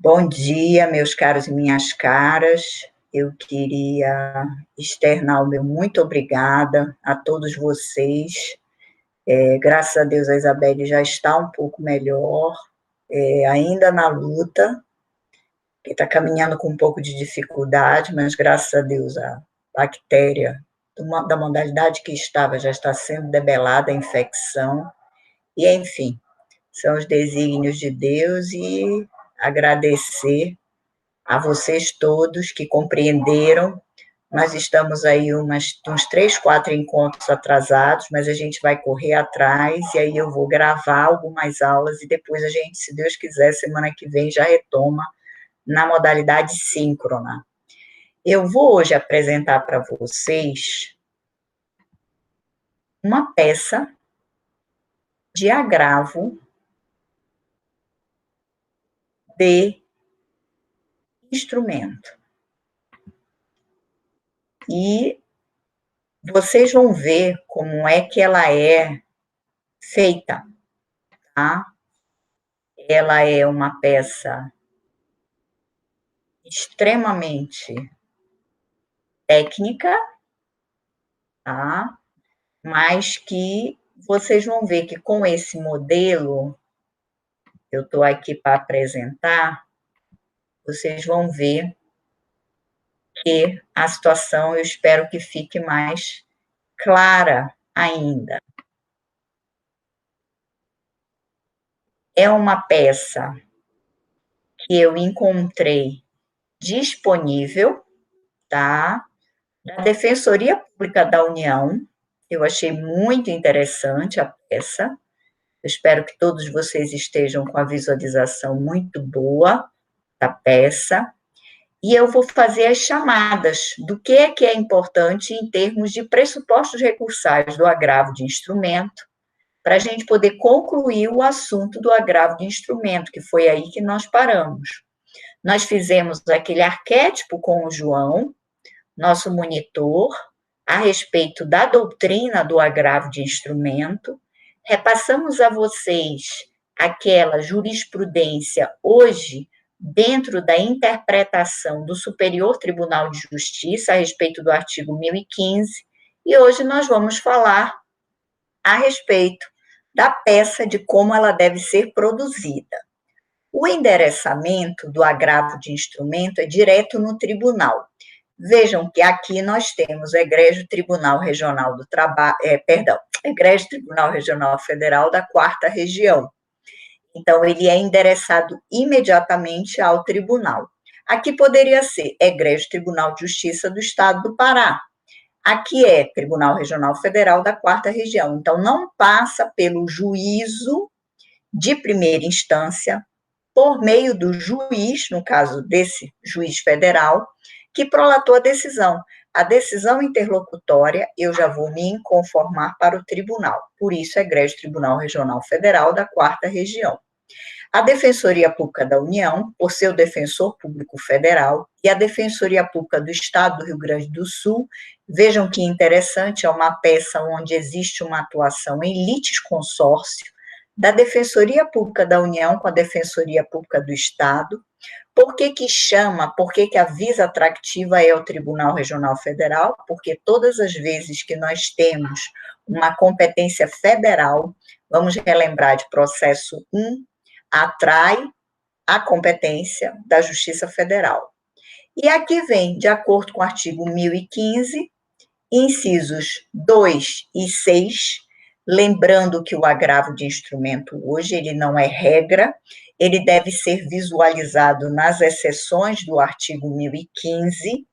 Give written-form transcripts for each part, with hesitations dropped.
Bom dia, meus caros e minhas caras. Eu queria externar o meu muito obrigada a todos vocês. Graças a Deus, a Isabelle já está um pouco melhor, ainda na luta, que está caminhando com um pouco de dificuldade, mas graças a Deus a bactéria da modalidade que estava já está sendo debelada, a infecção, e enfim, são os desígnios de Deus e agradecer a vocês todos que compreenderam. Nós estamos aí uns 3, 4 encontros atrasados, mas a gente vai correr atrás, e aí eu vou gravar algumas aulas, e depois a gente, se Deus quiser, semana que vem já retoma na modalidade síncrona. Eu vou hoje apresentar para vocês uma peça de agravo de instrumento. E vocês vão ver como é que ela é feita, tá? Ela é uma peça extremamente técnica, tá? Mas que vocês vão ver que com esse modelo, eu estou aqui para apresentar, vocês vão ver que a situação, eu espero que fique mais clara ainda. É uma peça que eu encontrei disponível, tá? Da Defensoria Pública da União. Eu achei muito interessante a peça. Eu espero que todos vocês estejam com a visualização muito boa da peça. E eu vou fazer as chamadas do que é importante em termos de pressupostos recursais do agravo de instrumento, para a gente poder concluir o assunto do agravo de instrumento, que foi aí que nós paramos. Nós fizemos aquele arquétipo com o João, nosso monitor, a respeito da doutrina do agravo de instrumento, repassamos a vocês aquela jurisprudência hoje dentro da interpretação do Superior Tribunal de Justiça a respeito do artigo 1015, e hoje nós vamos falar a respeito da peça, de como ela deve ser produzida. O endereçamento do agravo de instrumento é direto no tribunal. Vejam que aqui nós temos o Egrégio Tribunal Regional do Trabalho, Egrégio Tribunal Regional Federal da 4ª Região. Então, ele é endereçado imediatamente ao tribunal. Aqui poderia ser Egrégio Tribunal de Justiça do Estado do Pará. Aqui é Tribunal Regional Federal da 4ª Região. Então, não passa pelo juízo de primeira instância, por meio do juiz, no caso desse juiz federal, que prolatou a decisão. A decisão interlocutória, eu já vou me inconformar para o tribunal. Por isso, Egrégio Tribunal Regional Federal da 4ª Região. A Defensoria Pública da União, por ser o Defensor Público Federal, e a Defensoria Pública do Estado do Rio Grande do Sul, vejam que interessante, é uma peça onde existe uma atuação em litisconsórcio da Defensoria Pública da União com a Defensoria Pública do Estado. Por que chama, por que a visa atractiva é o Tribunal Regional Federal? Porque todas as vezes que nós temos uma competência federal, vamos relembrar de processo 1, atrai a competência da Justiça Federal. E aqui vem, de acordo com o artigo 1015, incisos 2 e 6, lembrando que o agravo de instrumento hoje, ele não é regra, ele deve ser visualizado nas exceções do artigo 1015,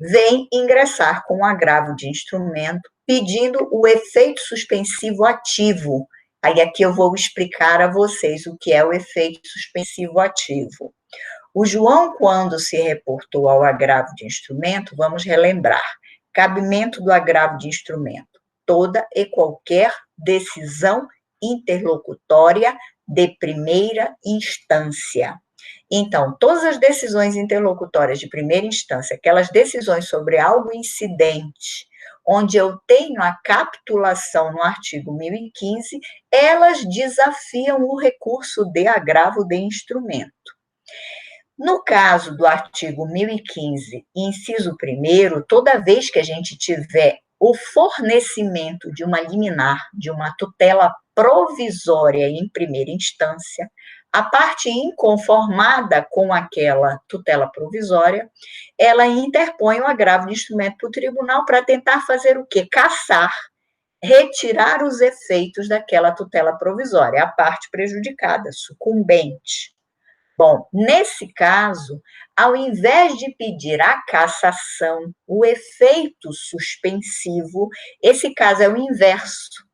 vem ingressar com o agravo de instrumento, pedindo o efeito suspensivo ativo. Aí aqui eu vou explicar a vocês o que é o efeito suspensivo ativo. O João, quando se reportou ao agravo de instrumento, vamos relembrar, cabimento do agravo de instrumento, toda e qualquer decisão interlocutória de primeira instância. Então, todas as decisões interlocutórias de primeira instância, aquelas decisões sobre algo incidente, onde eu tenho a capitulação no artigo 1015, elas desafiam o recurso de agravo de instrumento. No caso do artigo 1015, inciso 1º, toda vez que a gente tiver o fornecimento de uma liminar, de uma tutela provisória em primeira instância, a parte inconformada com aquela tutela provisória, ela interpõe o agravo de instrumento para o tribunal para tentar fazer o quê? Cassar, retirar os efeitos daquela tutela provisória, a parte prejudicada, sucumbente. Bom, nesse caso, ao invés de pedir a cassação, o efeito suspensivo, esse caso é o inverso.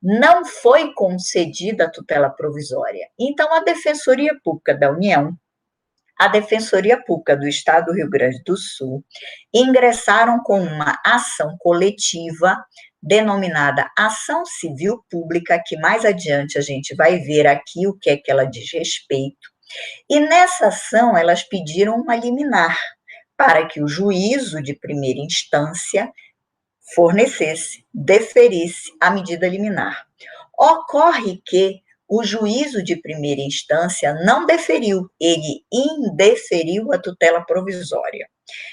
Não foi concedida a tutela provisória. Então, a Defensoria Pública da União, a Defensoria Pública do Estado do Rio Grande do Sul, ingressaram com uma ação coletiva denominada Ação Civil Pública, que mais adiante a gente vai ver aqui o que é que ela diz respeito. E nessa ação, elas pediram uma liminar para que o juízo de primeira instância fornecesse, deferisse a medida liminar. Ocorre que o juízo de primeira instância não deferiu, ele indeferiu a tutela provisória.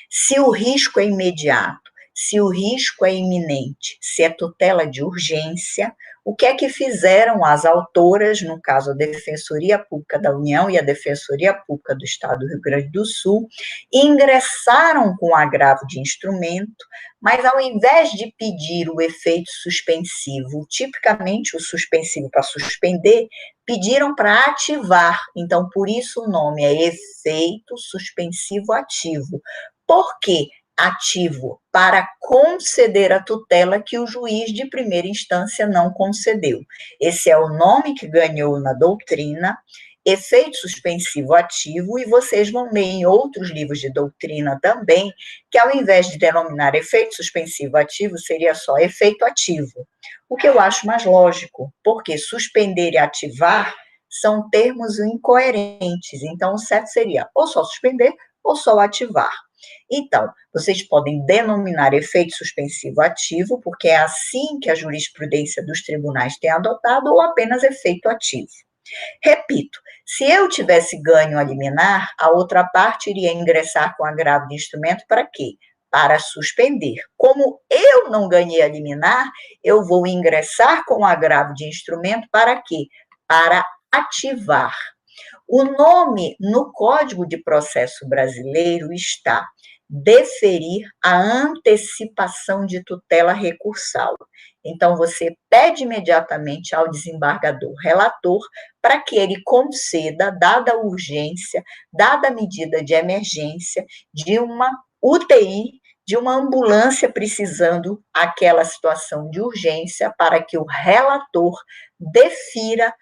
Se o risco é imediato, se o risco é iminente, se é tutela de urgência, o que é que fizeram as autoras, no caso a Defensoria Pública da União e a Defensoria Pública do Estado do Rio Grande do Sul, ingressaram com agravo de instrumento, mas ao invés de pedir o efeito suspensivo, tipicamente o suspensivo para suspender, pediram para ativar, então por isso o nome é efeito suspensivo ativo. Por quê? Ativo para conceder a tutela que o juiz de primeira instância não concedeu. Esse é o nome que ganhou na doutrina, efeito suspensivo ativo, e vocês vão ler em outros livros de doutrina também, que ao invés de denominar efeito suspensivo ativo, seria só efeito ativo. O que eu acho mais lógico, porque suspender e ativar são termos incoerentes, então o certo seria ou só suspender ou só ativar. Então, vocês podem denominar efeito suspensivo ativo, porque é assim que a jurisprudência dos tribunais tem adotado, ou apenas efeito ativo. Repito, se eu tivesse ganho a liminar, a outra parte iria ingressar com agravo de instrumento para quê? Para suspender. Como eu não ganhei a liminar, eu vou ingressar com agravo de instrumento para quê? Para ativar. O nome no Código de Processo Brasileiro está deferir a antecipação de tutela recursal. Então, você pede imediatamente ao desembargador relator para que ele conceda, dada a urgência, dada a medida de emergência, de uma UTI, de uma ambulância precisando aquela situação de urgência, para que o relator defira,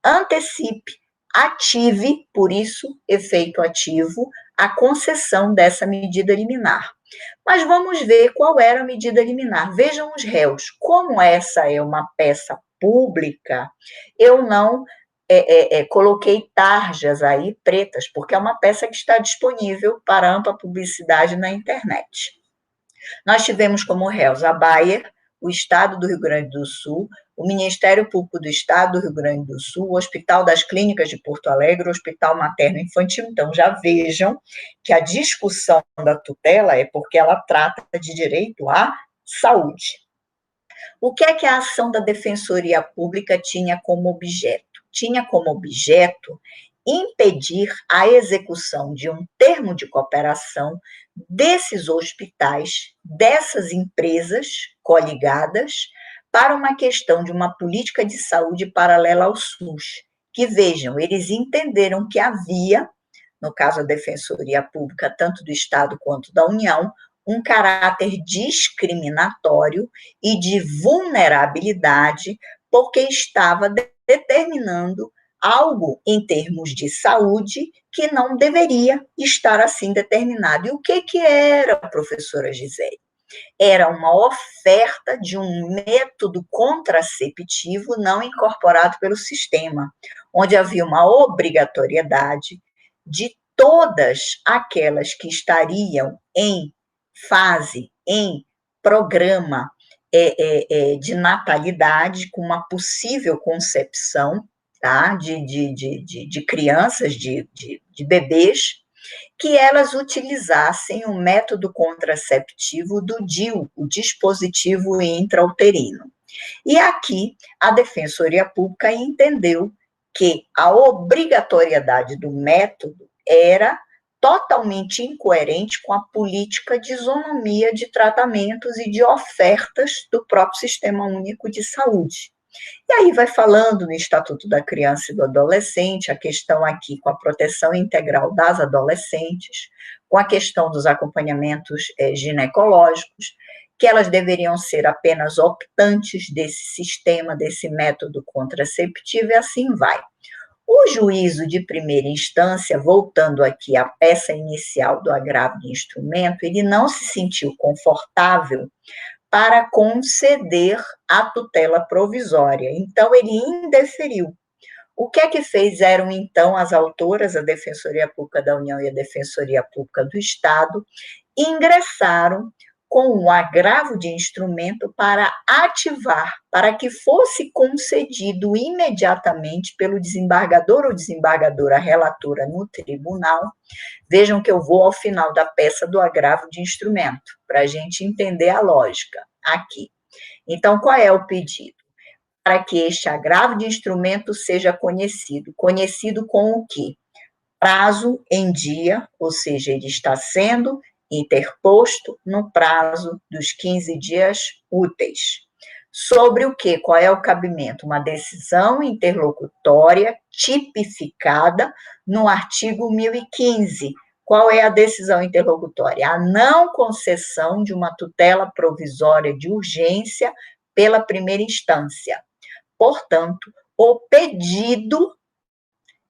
antecipe, ative, por isso, efeito ativo, a concessão dessa medida liminar. Mas vamos ver qual era a medida liminar. Vejam os réus. Como essa é uma peça pública, eu não coloquei tarjas aí pretas, porque é uma peça que está disponível para ampla publicidade na internet. Nós tivemos como réus a Bayer, o Estado do Rio Grande do Sul, o Ministério Público do Estado do Rio Grande do Sul, o Hospital das Clínicas de Porto Alegre, o Hospital Materno Infantil. Então, já vejam que a discussão da tutela é porque ela trata de direito à saúde. O que é que a ação da Defensoria Pública tinha como objeto? Tinha como objeto impedir a execução de um termo de cooperação desses hospitais, dessas empresas coligadas, para uma questão de uma política de saúde paralela ao SUS. Que vejam, eles entenderam que havia, no caso a Defensoria Pública, tanto do Estado quanto da União, um caráter discriminatório e de vulnerabilidade, porque estava determinando algo em termos de saúde que não deveria estar assim determinado. E o que era, professora Gisele? Era uma oferta de um método contraceptivo não incorporado pelo sistema, onde havia uma obrigatoriedade de todas aquelas que estariam em fase, em programa de natalidade, com uma possível concepção, tá, de crianças, de bebês, que elas utilizassem o método contraceptivo do DIU, o dispositivo intrauterino. E aqui a Defensoria Pública entendeu que a obrigatoriedade do método era totalmente incoerente com a política de isonomia de tratamentos e de ofertas do próprio Sistema Único de Saúde. E aí vai falando no Estatuto da Criança e do Adolescente, a questão aqui com a proteção integral das adolescentes, com a questão dos acompanhamentos ginecológicos, que elas deveriam ser apenas optantes desse sistema, desse método contraceptivo, e assim vai. O juízo de primeira instância, voltando aqui à peça inicial do agravo de instrumento, ele não se sentiu confortável para conceder a tutela provisória. Então, ele indeferiu. O que é que fizeram, então, as autoras, a Defensoria Pública da União e a Defensoria Pública do Estado? Ingressaram com um agravo de instrumento para ativar, para que fosse concedido imediatamente pelo desembargador ou desembargadora relatora no tribunal. Vejam que eu vou ao final da peça do agravo de instrumento, para a gente entender a lógica aqui. Então, qual é o pedido? Para que este agravo de instrumento seja conhecido. Conhecido com o quê? Prazo em dia, ou seja, ele está sendo interposto no prazo dos 15 dias úteis. Sobre o quê? Qual é o cabimento? Uma decisão interlocutória tipificada no artigo 1015. Qual é a decisão interlocutória? A não concessão de uma tutela provisória de urgência pela primeira instância. Portanto, o pedido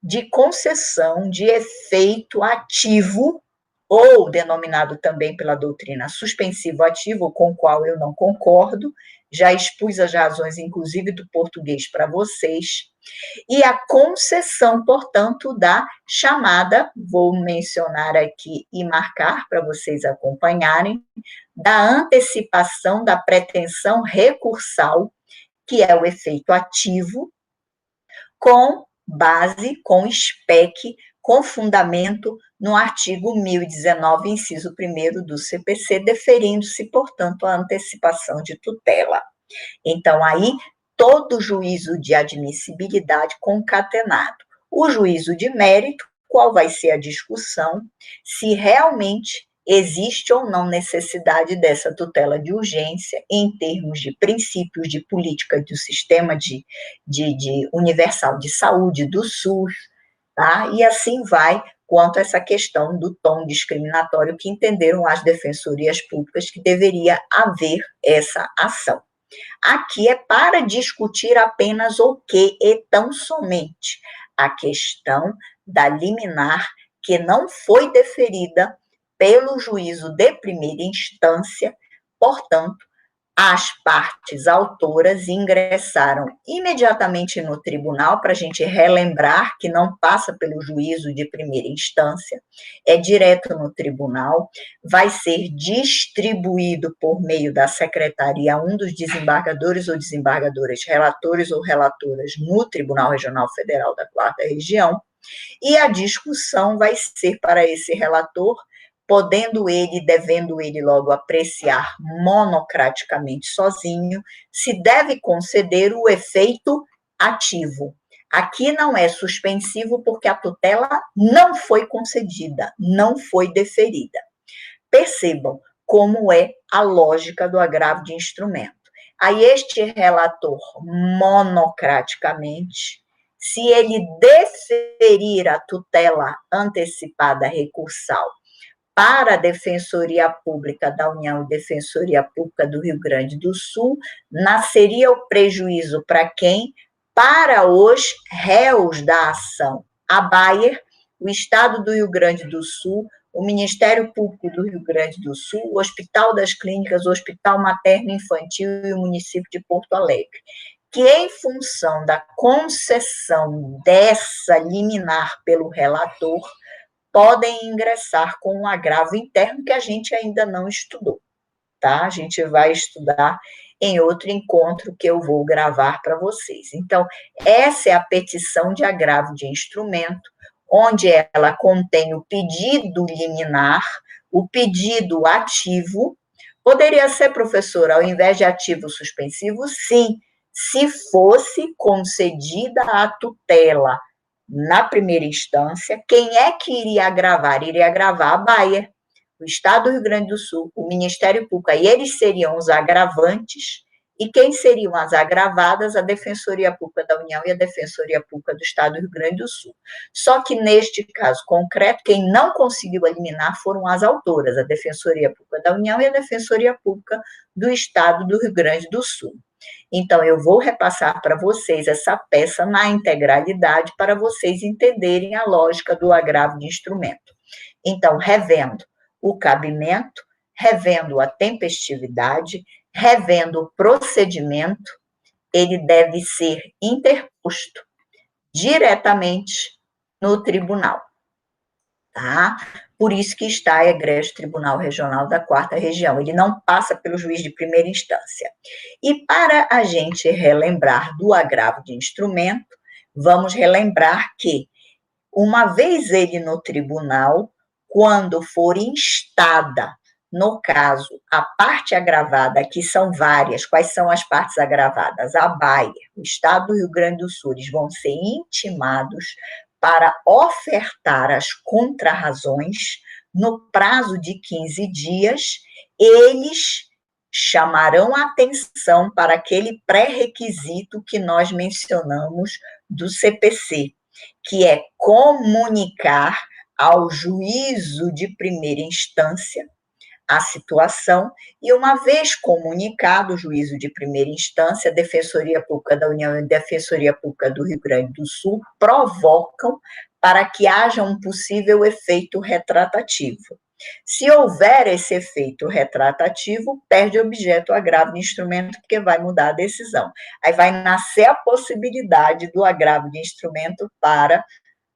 de concessão de efeito ativo, ou denominado também pela doutrina suspensivo ativo, com o qual eu não concordo, já expus as razões, inclusive, do português para vocês, e a concessão, portanto, da chamada, vou mencionar aqui e marcar para vocês acompanharem, da antecipação da pretensão recursal, que é o efeito ativo, com base, com SPEC, com fundamento no artigo 1019, inciso 1º do CPC, deferindo-se, portanto, a antecipação de tutela. Então, aí, todo juízo de admissibilidade concatenado. O juízo de mérito, qual vai ser a discussão, se realmente existe ou não necessidade dessa tutela de urgência em termos de princípios de política do sistema de universal de saúde do SUS, tá? E assim vai quanto a essa questão do tom discriminatório que entenderam as defensorias públicas que deveria haver essa ação. Aqui é para discutir apenas o que e tão somente a questão da liminar que não foi deferida pelo juízo de primeira instância, portanto, as partes autoras ingressaram imediatamente no tribunal, para a gente relembrar que não passa pelo juízo de primeira instância, é direto no tribunal, vai ser distribuído por meio da secretaria a um dos desembargadores ou desembargadoras, relatores ou relatoras no Tribunal Regional Federal da 4ª Região, e a discussão vai ser para esse relator, podendo ele, devendo ele logo apreciar monocraticamente sozinho, se deve conceder o efeito ativo. Aqui não é suspensivo porque a tutela não foi concedida, não foi deferida. Percebam como é a lógica do agravo de instrumento. Aí este relator, monocraticamente, se ele deferir a tutela antecipada recursal para a Defensoria Pública da União e Defensoria Pública do Rio Grande do Sul, nasceria o prejuízo para quem? Para os réus da ação. A Bayer, o Estado do Rio Grande do Sul, o Ministério Público do Rio Grande do Sul, o Hospital das Clínicas, o Hospital Materno Infantil e o município de Porto Alegre, que em função da concessão dessa liminar pelo relator, podem ingressar com um agravo interno que a gente ainda não estudou, tá? A gente vai estudar em outro encontro que eu vou gravar para vocês. Então, essa é a petição de agravo de instrumento. onde ela contém o pedido liminar, o pedido ativo. Poderia ser, professor, ao invés de ativo suspensivo? Sim, se fosse concedida a tutela na primeira instância, quem é que iria agravar? Iria agravar a Bayer, o Estado do Rio Grande do Sul, o Ministério Público, e eles seriam os agravantes, e quem seriam as agravadas? A Defensoria Pública da União e a Defensoria Pública do Estado do Rio Grande do Sul. Só que neste caso concreto, quem não conseguiu eliminar foram as autoras, a Defensoria Pública da União e a Defensoria Pública do Estado do Rio Grande do Sul. Então, eu vou repassar para vocês essa peça na integralidade para vocês entenderem a lógica do agravo de instrumento. Então, revendo o cabimento, revendo a tempestividade, revendo o procedimento, ele deve ser interposto diretamente no tribunal, tá? Por isso que está a egresso Tribunal Regional da 4ª Região, ele não passa pelo juiz de primeira instância. E para a gente relembrar do agravo de instrumento, vamos relembrar que, uma vez ele no tribunal, quando for instada, no caso, a parte agravada, aqui são várias, quais são as partes agravadas? A Bayer, o Estado do Rio Grande do Sul, eles vão ser intimados para ofertar as contrarrazões no prazo de 15 dias, eles chamarão a atenção para aquele pré-requisito que nós mencionamos do CPC, que é comunicar ao juízo de primeira instância a situação, e uma vez comunicado o juízo de primeira instância, a Defensoria Pública da União e a Defensoria Pública do Rio Grande do Sul provocam para que haja um possível efeito retratativo. Se houver esse efeito retratativo, perde objeto o agravo de instrumento, porque vai mudar a decisão. Aí vai nascer a possibilidade do agravo de instrumento para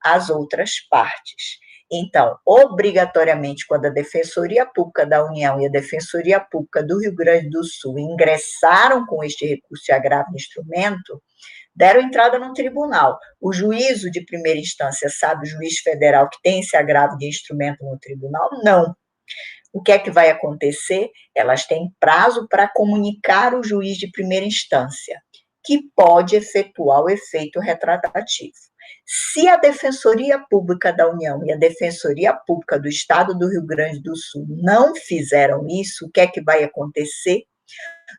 as outras partes. Então, obrigatoriamente, quando a Defensoria Pública da União e a Defensoria Pública do Rio Grande do Sul ingressaram com este recurso de agravo de instrumento, deram entrada no tribunal. O juízo de primeira instância sabe, o juiz federal, que tem esse agravo de instrumento no tribunal? Não. O que é que vai acontecer? Elas têm prazo para comunicar o juiz de primeira instância, que pode efetuar o efeito retratativo. Se a Defensoria Pública da União e a Defensoria Pública do Estado do Rio Grande do Sul não fizeram isso, o que é que vai acontecer?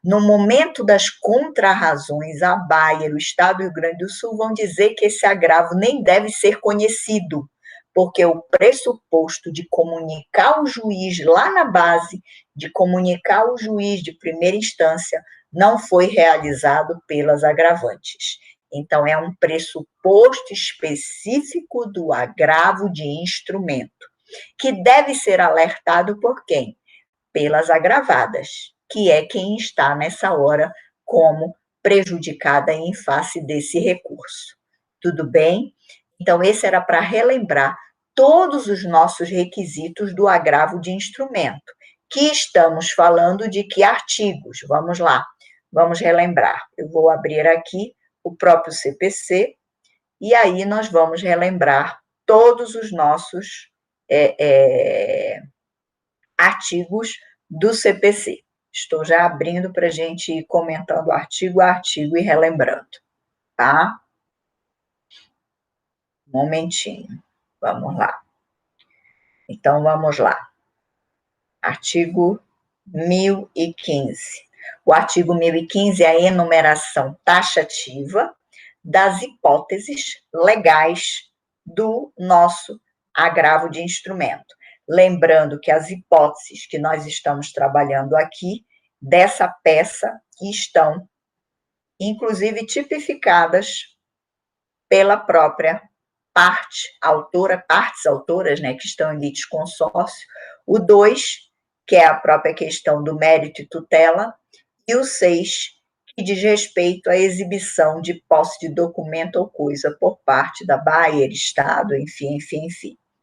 No momento das contrarrazões, a Bayer, o Estado do Rio Grande do Sul, vão dizer que esse agravo nem deve ser conhecido, porque o pressuposto de comunicar ao juiz lá na base, de comunicar ao juiz de primeira instância, não foi realizado pelas agravantes. Então, é um pressuposto específico do agravo de instrumento, que deve ser alertado por quem? Pelas agravadas, que é quem está nessa hora como prejudicada em face desse recurso. Tudo bem? Então, esse era para relembrar todos os nossos requisitos do agravo de instrumento, que estamos falando de que artigos? Vamos lá, vamos relembrar. Eu vou abrir aqui o próprio CPC, e aí nós vamos relembrar todos os nossos artigos do CPC. Estou já abrindo para a gente ir comentando artigo a artigo e relembrando, tá? Um momentinho, vamos lá. Então, vamos lá. Artigo 1015. O artigo 1015 é a enumeração taxativa das hipóteses legais do nosso agravo de instrumento. Lembrando que as hipóteses que nós estamos trabalhando aqui, dessa peça, estão, inclusive, tipificadas pela própria parte autora, partes autoras, né, que estão em litisconsórcio, o 2, que é a própria questão do mérito e tutela, e o 6, que diz respeito à exibição de posse de documento ou coisa por parte da Bayer, Estado, enfim,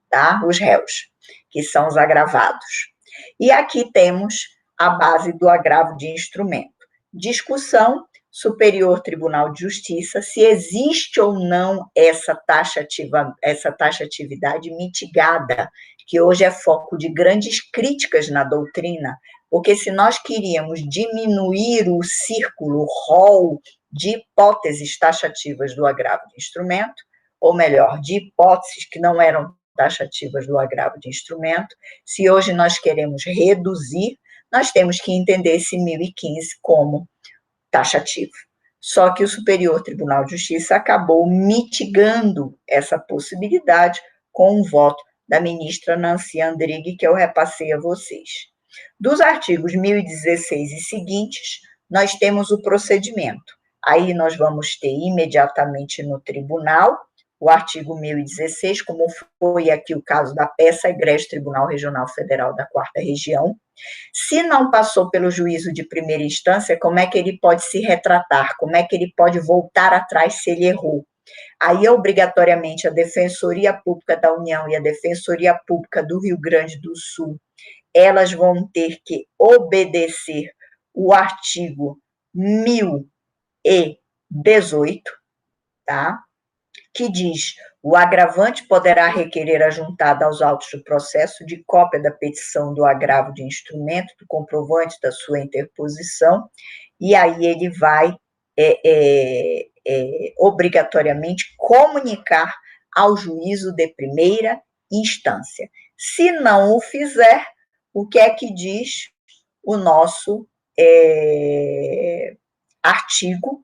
tá? Os réus, que são os agravados. E aqui temos a base do agravo de instrumento. Discussão Superior Tribunal de Justiça, se existe ou não essa taxatividade mitigada, que hoje é foco de grandes críticas na doutrina, porque se nós queríamos diminuir o círculo, o rol de hipóteses taxativas do agravo de instrumento, ou melhor, de hipóteses que não eram taxativas do agravo de instrumento, se hoje nós queremos reduzir, nós temos que entender esse 1015 como taxativo. Só que o Superior Tribunal de Justiça acabou mitigando essa possibilidade com um voto da ministra Nancy Andrighi, que eu repassei a vocês. Dos artigos 1016 e seguintes, nós temos o procedimento. Aí nós vamos ter imediatamente no tribunal o artigo 1016, como foi aqui o caso da peça Egrégio Tribunal Regional Federal da 4ª Região. Se não passou pelo juízo de primeira instância, como é que ele pode se retratar? Como é que ele pode voltar atrás se ele errou? Aí, obrigatoriamente, a Defensoria Pública da União e a Defensoria Pública do Rio Grande do Sul, elas vão ter que obedecer o artigo 1018, tá? Que diz: o agravante poderá requerer a juntada aos autos do processo de cópia da petição do agravo de instrumento, do comprovante da sua interposição, e aí ele vai obrigatoriamente comunicar ao juízo de primeira instância. Se não o fizer, o que é que diz o nosso artigo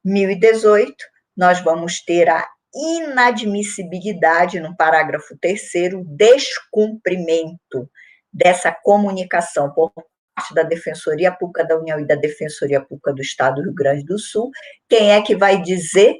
1018? Nós vamos ter a inadmissibilidade, no parágrafo 3º, descumprimento dessa comunicação por parte da Defensoria Pública da União e da Defensoria Pública do Estado do Rio Grande do Sul. Quem é que vai dizer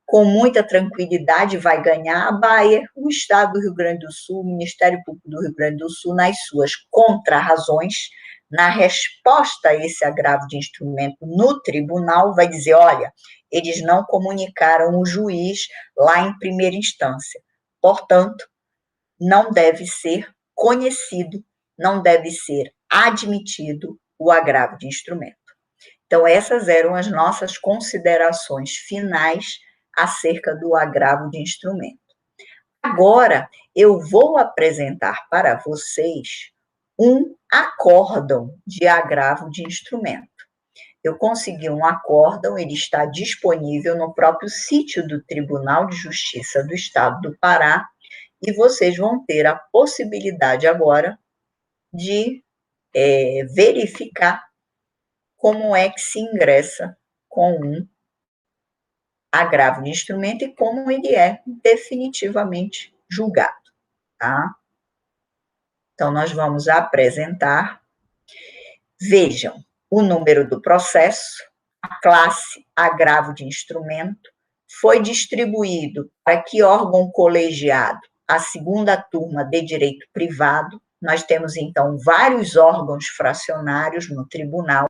com muita tranquilidade? Vai ganhar a Bayer, o Estado do Rio Grande do Sul, o Ministério Público do Rio Grande do Sul, nas suas contrarrazões, na resposta a esse agravo de instrumento no tribunal, vai dizer: olha, eles não comunicaram o juiz lá em primeira instância. Portanto, não deve ser conhecido, não deve ser admitido o agravo de instrumento. Então, essas eram as nossas considerações finais acerca do agravo de instrumento. Agora, eu vou apresentar para vocês um acórdão de agravo de instrumento. Eu consegui um acórdão, ele está disponível no próprio sítio do Tribunal de Justiça do Estado do Pará, e vocês vão ter a possibilidade agora de verificar como é que se ingressa com um agravo de instrumento e como ele é definitivamente julgado, tá? Então, nós vamos apresentar. Vejam, o número do processo, a classe agravo de instrumento, foi distribuído para que órgão colegiado? A segunda turma de direito privado. Nós temos, então, vários órgãos fracionários no tribunal,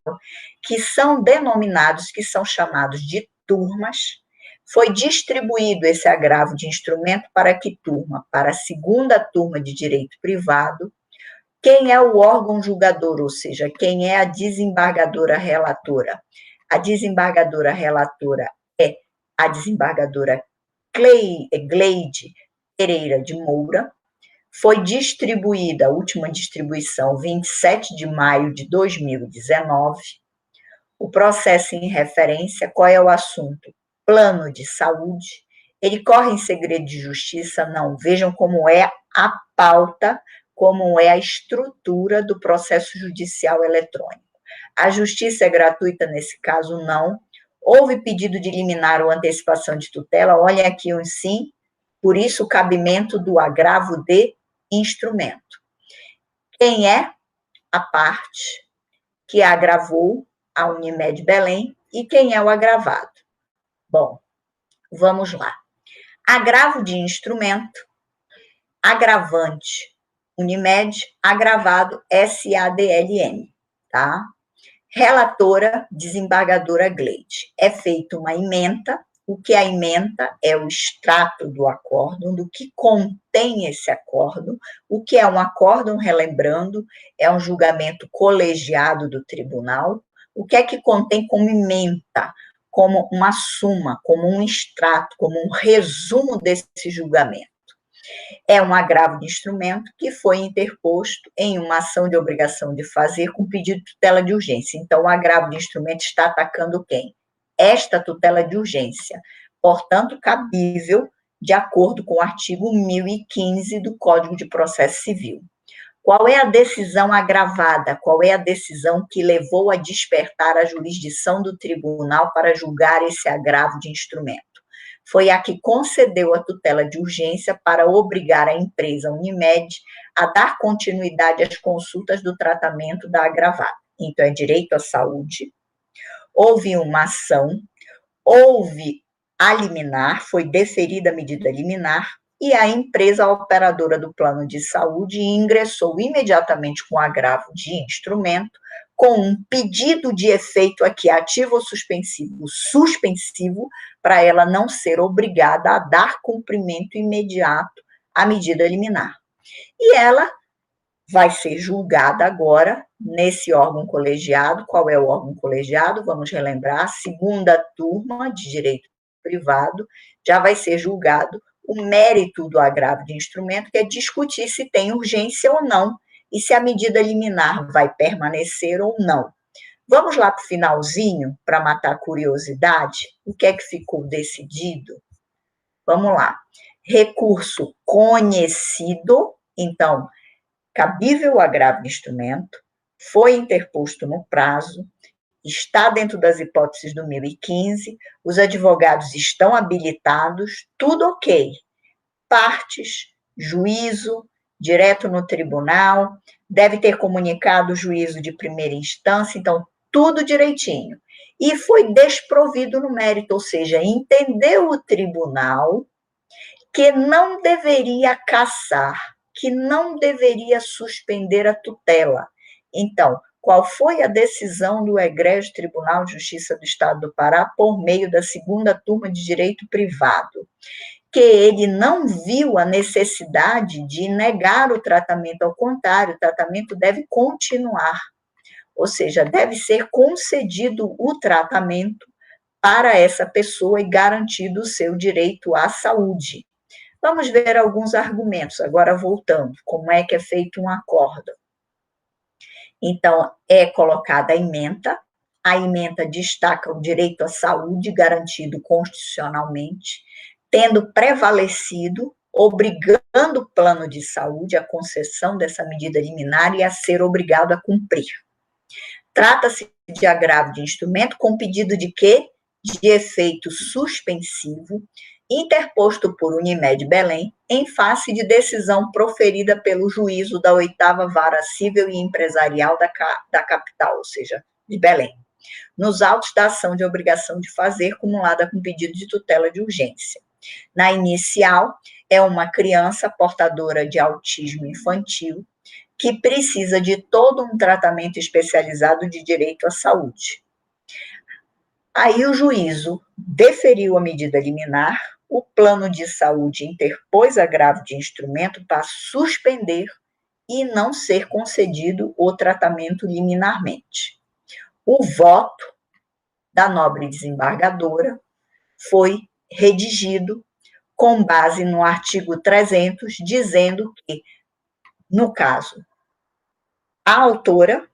que são denominados, que são chamados de turmas. Foi distribuído esse agravo de instrumento para que turma? Para a segunda turma de direito privado. Quem é o órgão julgador, ou seja, quem é a desembargadora relatora? A desembargadora relatora é a desembargadora Gleide Pereira de Moura. Foi distribuída, a última distribuição, 27 de maio de 2019. O processo em referência, qual é o assunto? Plano de saúde. Ele corre em segredo de justiça? Não. Vejam como é a pauta, como é a estrutura do processo judicial eletrônico. A justiça é gratuita nesse caso? Não. Houve pedido de liminar ou antecipação de tutela? Olhem aqui um sim, por isso o cabimento do agravo de instrumento. Quem é a parte que agravou? A Unimed Belém. E quem é o agravado? Bom, vamos lá. Agravo de instrumento, agravante Unimed, agravado SADLM, tá? Relatora, desembargadora Gleide. É feita uma ementa. O que é a ementa? É o extrato do acórdão, do que contém esse acórdão. O que é um acórdão, relembrando, é um julgamento colegiado do tribunal. O que é que contém como ementa? como uma suma, como um extrato, como um resumo desse julgamento. É um agravo de instrumento que foi interposto em uma ação de obrigação de fazer com pedido de tutela de urgência. Então, o agravo de instrumento está atacando quem? Esta tutela de urgência, portanto, cabível de acordo com o artigo 1015 do Código de Processo Civil. Qual é a decisão agravada? Qual é a decisão que levou a despertar a jurisdição do tribunal para julgar esse agravo de instrumento? Foi a que concedeu a tutela de urgência para obrigar a empresa Unimed a dar continuidade às consultas do tratamento da agravada. Então, é direito à saúde, houve uma ação, houve a liminar, foi deferida a medida liminar, e a empresa operadora do plano de saúde ingressou imediatamente com agravo de instrumento, com um pedido de efeito aqui ativo ou suspensivo, para ela não ser obrigada a dar cumprimento imediato à medida liminar. E ela vai ser julgada agora nesse órgão colegiado. Qual é o órgão colegiado? Vamos relembrar, a segunda turma de direito privado já vai ser julgado o mérito do agravo de instrumento, que é discutir se tem urgência ou não, e se a medida liminar vai permanecer ou não. Vamos lá para o finalzinho, para matar a curiosidade, o que é que ficou decidido? Vamos lá. Recurso conhecido, então, cabível o agravo de instrumento, foi interposto no prazo, está dentro das hipóteses do 1015, os advogados estão habilitados, tudo ok. Partes, juízo, direto no tribunal, deve ter comunicado o juízo de primeira instância, então, tudo direitinho. E foi desprovido no mérito, ou seja, entendeu o tribunal que não deveria cassar, que não deveria suspender a tutela. Então, qual foi a decisão do Egrégio Tribunal de Justiça do Estado do Pará por meio da segunda turma de direito privado? Que ele não viu a necessidade de negar o tratamento, ao contrário, o tratamento deve continuar, ou seja, deve ser concedido o tratamento para essa pessoa e garantido o seu direito à saúde. Vamos ver alguns argumentos, agora voltando, como é que é feito um acórdão. Então, é colocada a ementa destaca o direito à saúde garantido constitucionalmente, tendo prevalecido, obrigando o plano de saúde à concessão dessa medida liminar e a ser obrigado a cumprir. Trata-se de agravo de instrumento com pedido de quê? De efeito suspensivo, interposto por Unimed Belém, em face de decisão proferida pelo juízo da 8ª Vara Cível e Empresarial da capital, ou seja, de Belém, nos autos da ação de obrigação de fazer, cumulada com pedido de tutela de urgência. Na inicial, é uma criança portadora de autismo infantil que precisa de todo um tratamento especializado de direito à saúde. Aí o juízo deferiu a medida liminar, o plano de saúde interpôs agravo de instrumento para suspender e não ser concedido o tratamento liminarmente. O voto da nobre desembargadora foi redigido com base no artigo 300, dizendo que, no caso, a autora,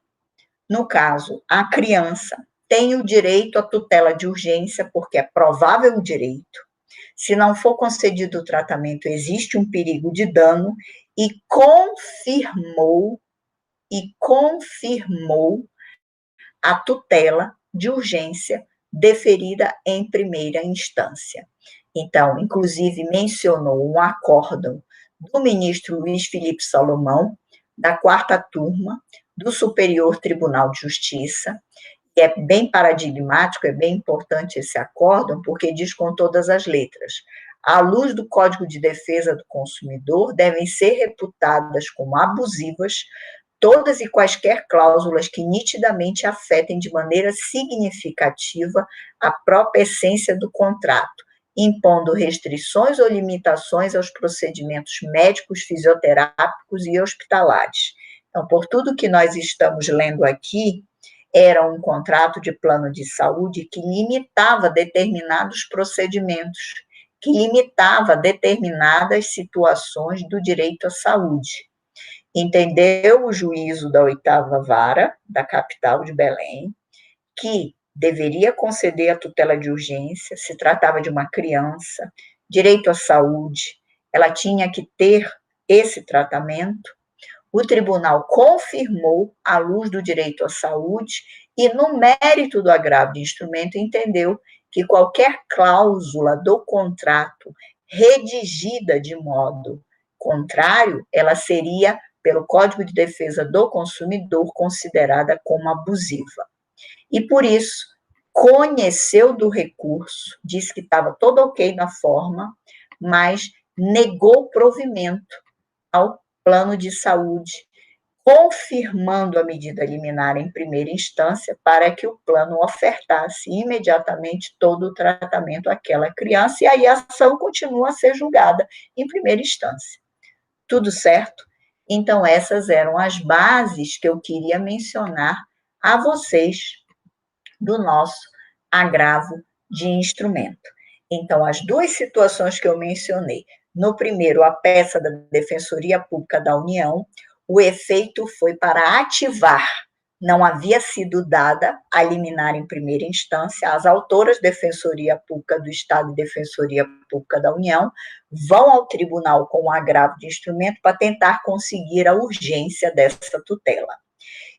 no caso, a criança, tem o direito à tutela de urgência, porque é provável o direito. Se não for concedido o tratamento, existe um perigo de dano, e confirmou a tutela de urgência deferida em primeira instância. Então, inclusive, mencionou um acórdão do ministro Luiz Felipe Salomão, da 4ª turma, do Superior Tribunal de Justiça, que é bem paradigmático, é bem importante esse acórdão, porque diz com todas as letras: à luz do Código de Defesa do Consumidor, devem ser reputadas como abusivas todas e quaisquer cláusulas que nitidamente afetem de maneira significativa a própria essência do contrato, impondo restrições ou limitações aos procedimentos médicos, fisioterápicos e hospitalares. Então, por tudo que nós estamos lendo aqui, Era um contrato de plano de saúde que limitava determinados procedimentos, que limitava determinadas situações do direito à saúde. Entendeu o juízo da 8ª Vara da capital de Belém que deveria conceder a tutela de urgência, se tratava de uma criança, direito à saúde, ela tinha que ter esse tratamento. O tribunal confirmou, à luz do direito à saúde, e no mérito do agravo de instrumento, entendeu que qualquer cláusula do contrato redigida de modo contrário, ela seria, pelo Código de Defesa do Consumidor, considerada como abusiva. E por isso, conheceu do recurso, disse que estava todo ok na forma, mas negou provimento ao plano de saúde, confirmando a medida liminar em primeira instância para que o plano ofertasse imediatamente todo o tratamento àquela criança, e aí a ação continua a ser julgada em primeira instância. Tudo certo? Então, essas eram as bases que eu queria mencionar a vocês do nosso agravo de instrumento. Então, as duas situações que eu mencionei, no primeiro, a peça da Defensoria Pública da União, o efeito foi para ativar, não havia sido dada a liminar em primeira instância, as autoras Defensoria Pública do Estado e Defensoria Pública da União vão ao tribunal com o agravo de instrumento para tentar conseguir a urgência dessa tutela.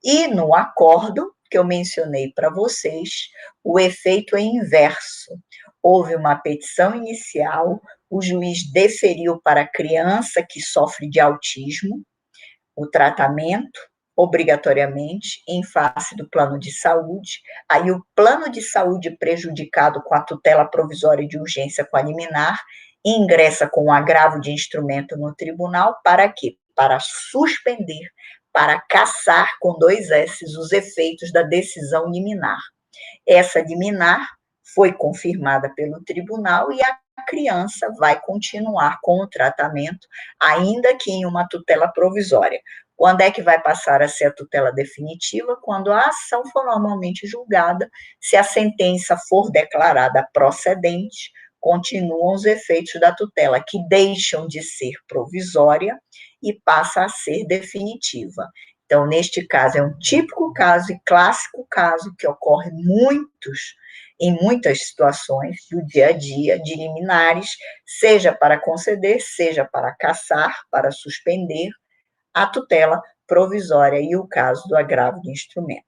E no acordo que eu mencionei para vocês, o efeito é inverso. Houve uma petição inicial, o juiz deferiu para a criança que sofre de autismo o tratamento, obrigatoriamente, em face do plano de saúde. Aí o plano de saúde prejudicado com a tutela provisória de urgência com a liminar ingressa com o agravo de instrumento no tribunal para quê? Para suspender, para cassar com 2 S's os efeitos da decisão liminar. Essa liminar foi confirmada pelo tribunal e a criança vai continuar com o tratamento, ainda que em uma tutela provisória. Quando é que vai passar a ser a tutela definitiva? Quando a ação for normalmente julgada, se a sentença for declarada procedente, continuam os efeitos da tutela, que deixam de ser provisória e passa a ser definitiva. Então, neste caso, é um típico caso e clássico caso que ocorre em muitas situações do dia a dia, de liminares, seja para conceder, seja para cassar, para suspender a tutela provisória e o caso do agravo de instrumento.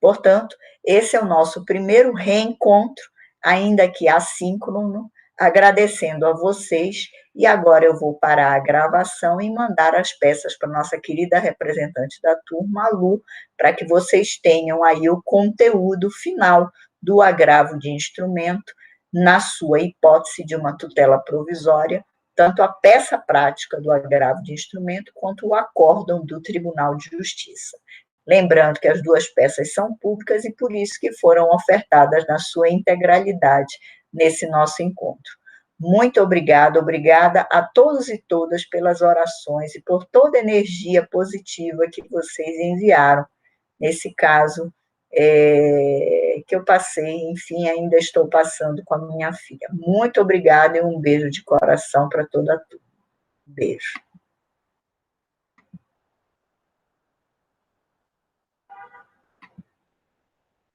Portanto, esse é o nosso primeiro reencontro, ainda que assíncrono, agradecendo a vocês, e agora eu vou parar a gravação e mandar as peças para nossa querida representante da turma, a Lu, para que vocês tenham aí o conteúdo final do agravo de instrumento, na sua hipótese de uma tutela provisória, tanto a peça prática do agravo de instrumento quanto o acórdão do Tribunal de Justiça. Lembrando que as duas peças são públicas e por isso que foram ofertadas na sua integralidade nesse nosso encontro. Muito obrigada a todos e todas pelas orações e por toda a energia positiva que vocês enviaram, nesse caso que eu passei, enfim, ainda estou passando com a minha filha. Muito obrigada e um beijo de coração para toda a turma. Beijo.